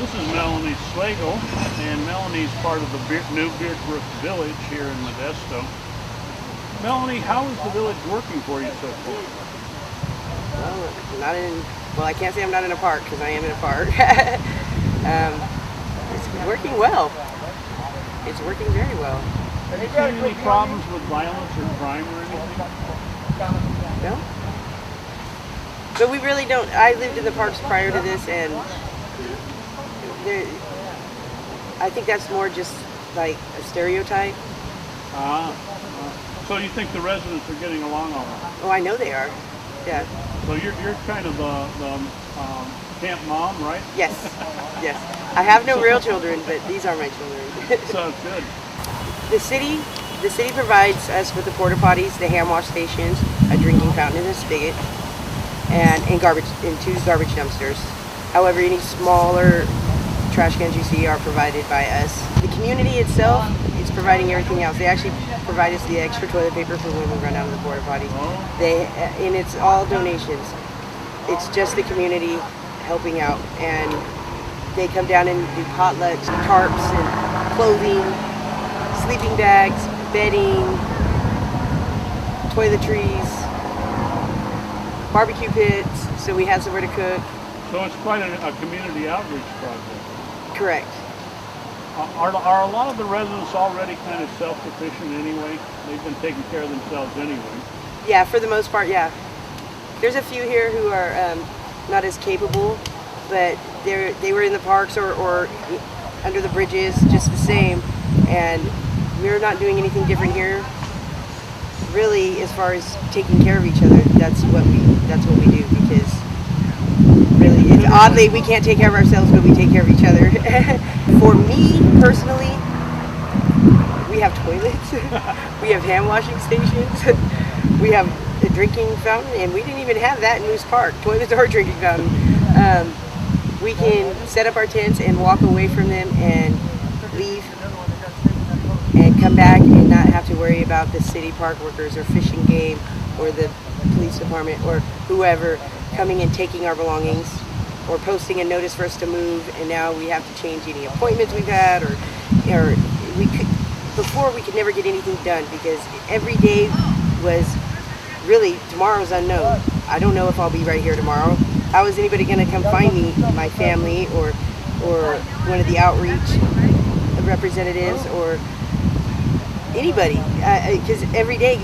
This is Melanie Slagle, and Melanie's part of the new Brook village here in Modesto. Melanie, how is the village working for you so far? Well, I can't say I'm not in a park because I am in a park. It's working well. It's working very well. Have you seen any problems with violence or crime or anything? No. But we really don't. I lived in the parks prior to this, and I think that's more just like a stereotype. So you think the residents are getting along all right? Oh, I know they are. Yeah. So you're kind of the camp mom, right? Yes. Yes. I have no real children, but these are my children. Sounds good. The city provides us with the porta potties, the hand wash stations, a drinking fountain and a spigot, and two garbage dumpsters. However, any smaller trash cans you see are provided by us. The community itself is providing everything else. They actually provide us the extra toilet paper for when we run out of the porta potty. And it's all donations. It's just the community helping out, and they come down and do potlucks, tarps, and clothing, sleeping bags, bedding, toiletries, barbecue pits, so we have somewhere to cook. So it's quite a community outreach project. Correct. Are a lot of the residents already kind of self-sufficient anyway? They've been taking care of themselves anyway. Yeah, for the most part, yeah. There's a few here who are not as capable, but they were in the parks or under the bridges just the same, and we're not doing anything different here. Really, as far as taking care of each other, that's what we do, because really, it's oddly we can't take care of ourselves, but we take care of each other. For me personally, we have toilets, we have hand washing stations, we have a drinking fountain, and we didn't even have that in Moose Park. Toilets or drinking fountain. We can set up our tents and walk away from them and leave and come back and not have to worry about the city park workers or Fish and Game or the police department or whoever coming and taking our belongings or posting a notice for us to move, and now we have to change any appointments we've had, or before we could never get anything done because every day was really tomorrow's unknown. I don't know if I'll be right here tomorrow. How is anybody going to come find me, my family, or one of the outreach representatives, or anybody? Because every day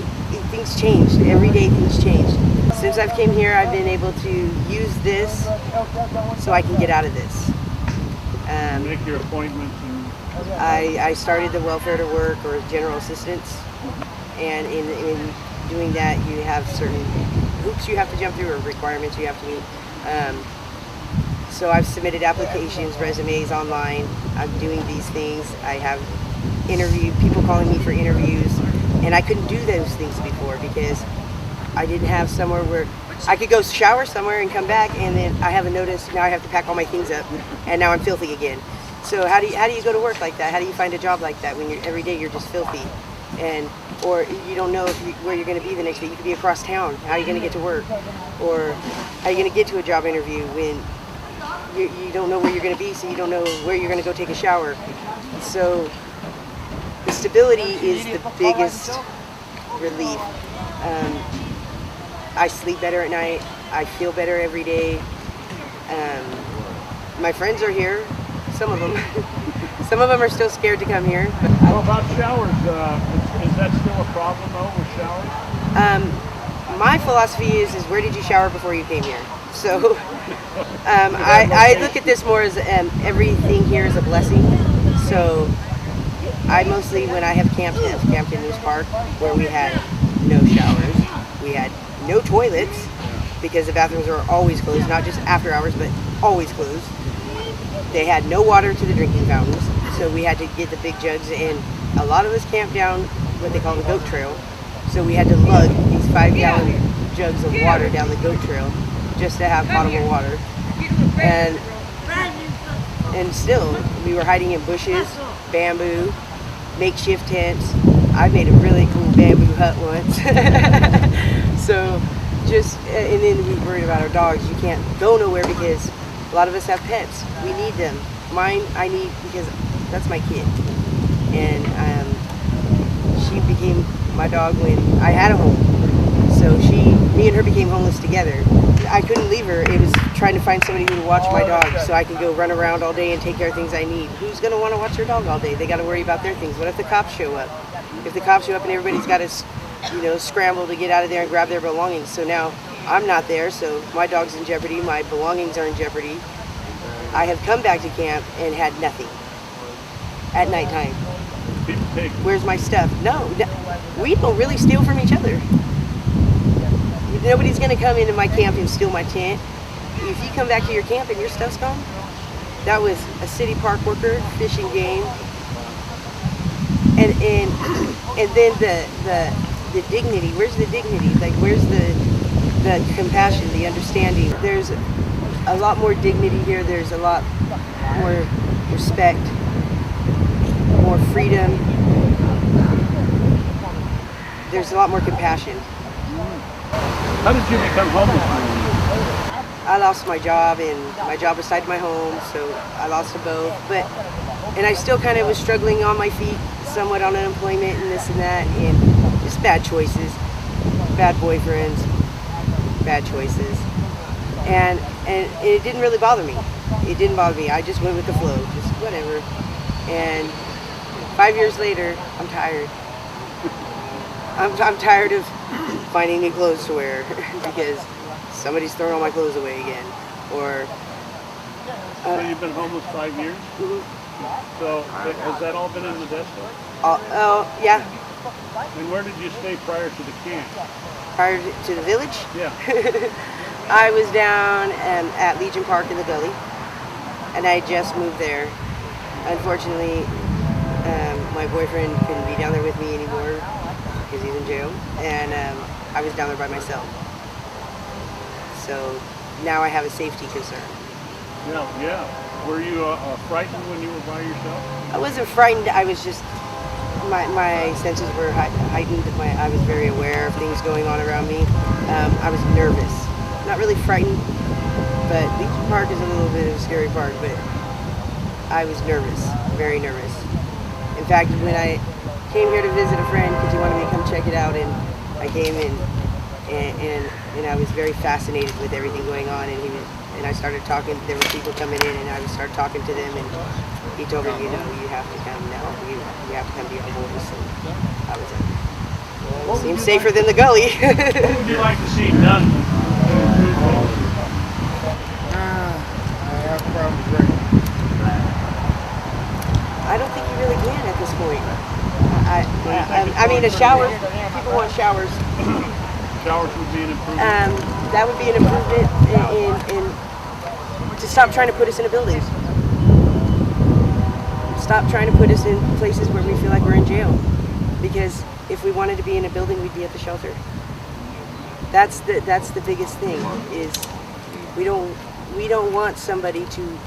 things change. Every day things change. Since I've came here, I've been able to use this so I can get out of this. Make your appointments. I started the welfare to work or general assistance, and in doing that, you have certain hoops you have to jump through or requirements you have to meet. So I've submitted applications, resumes online. I'm doing these things. I have people calling me for interviews, and I couldn't do those things before because I didn't have somewhere where I could go shower somewhere and come back, and then I have a notice. Now I have to pack all my things up, and now I'm filthy again. So how do you go to work like that? How do you find a job like that when every day you're just filthy, or you don't know where you're going to be the next day? You could be across town. How are you going to get to work, or how are you going to get to a job interview when you don't know where you're going to be? So you don't know where you're going to go take a shower. So the stability is the biggest relief. I sleep better at night. I feel better every day. My friends are here. Some of them. Some of them are still scared to come here. How about showers? Is that still a problem though with showers? My philosophy is where did you shower before you came here? So I look at this more as everything here is a blessing. So I mostly, when I have camped in Moose Park, where we had no showers, we had no toilets because the bathrooms were always closed, not just after hours, but always closed. They had no water to the drinking fountains, so we had to get the big jugs, and a lot of us camped down what they call the goat trail. So we had to lug these 5-gallon jugs of water down the goat trail just to have potable water. And still, we were hiding in bushes, bamboo, makeshift tents. I made a really cool bamboo hut once. So and then we worried about our dogs. You can't go nowhere because a lot of us have pets. We need them. Mine, I need, because that's my kid. And she became my dog when I had a home. So me and her became homeless together. I couldn't leave her. It was trying to find somebody who would watch my dog so I could go run around all day and take care of things I need. Who's going to want to watch their dog all day? They got to worry about their things. What if the cops show up? If the cops show up and everybody's got to, scramble to get out of there and grab their belongings. So now I'm not there, so my dog's in jeopardy. My belongings are in jeopardy. I have come back to camp and had nothing at nighttime. Where's my stuff? No, we don't really steal from each other. Nobody's going to come into my camp and steal my tent. If you come back to your camp and your stuff's gone, that was a city park worker, fishing game, and then the dignity. Where's the dignity? Like, where's the compassion, the understanding? There's a lot more dignity here. There's a lot more respect, more freedom. There's a lot more compassion. How did you become homeless? I lost my job, and my job was tied to my home, so I lost them both. And I still kind of was struggling on my feet, somewhat on unemployment and this and that, and just bad choices, bad boyfriends, bad choices. And it didn't really bother me. It didn't bother me. I just went with the flow, just whatever. And 5 years later, I'm tired. I'm tired of finding new clothes to wear because somebody's throwing all my clothes away again. Or so you've been homeless 5 years? Mm-hmm. So has that all been in Modesto? Yeah. And where did you stay prior to the camp? Prior to the village? Yeah. I was down at Legion Park in the Gully, and I just moved there. Unfortunately, my boyfriend couldn't be down there with me anymore because he's in jail, and I was down there by myself. So now I have a safety concern. Yeah. Were you frightened when you were by yourself? I wasn't frightened. I was just, my senses were heightened. I was very aware of things going on around me. I was nervous. Not really frightened, but Legion Park is a little bit of a scary park, but I was nervous, very nervous. In fact, when I came here to visit a friend because he wanted me to come check it out, and I came in and I was very fascinated with everything going on, and I started talking. There were people coming in, and I started talking to them, and he told me, you have to come now. You have to come be a homeless. And I was like, it seems safer than the Gully. What would you like to see done? I have problems drinking. I don't think you really can at this point. I mean, a shower. People want showers. Showers would be an improvement. That would be an improvement in to stop trying to put us in a building. Stop trying to put us in places where we feel like we're in jail. Because if we wanted to be in a building, we'd be at the shelter. That's the biggest thing, is we don't want somebody to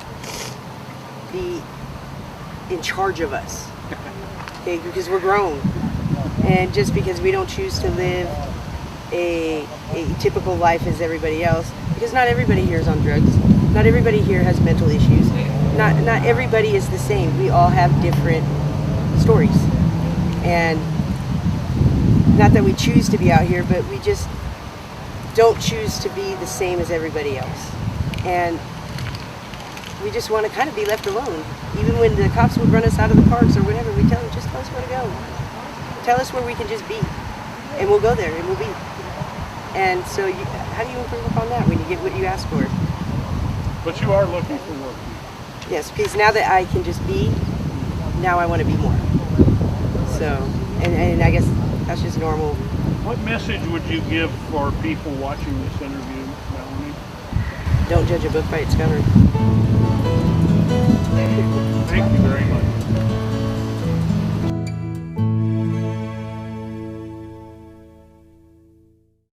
be in charge of us. Okay, because we're grown. And just because we don't choose to live a typical life as everybody else, because not everybody here is on drugs. Not everybody here has mental issues. Not everybody is the same. We all have different stories. And not that we choose to be out here, but we just don't choose to be the same as everybody else. And we just want to kind of be left alone. Even when the cops would run us out of the parks or whatever, we tell them, just tell us where to go. Tell us where we can just be. And we'll go there and we'll be. And so how do you improve upon that when you get what you ask for? But you are looking for work. Yes, because now that I can just be, now I want to be more. So, and I guess that's just normal. What message would you give for people watching this interview, Melanie? Don't judge a book by its cover. Thank you very much.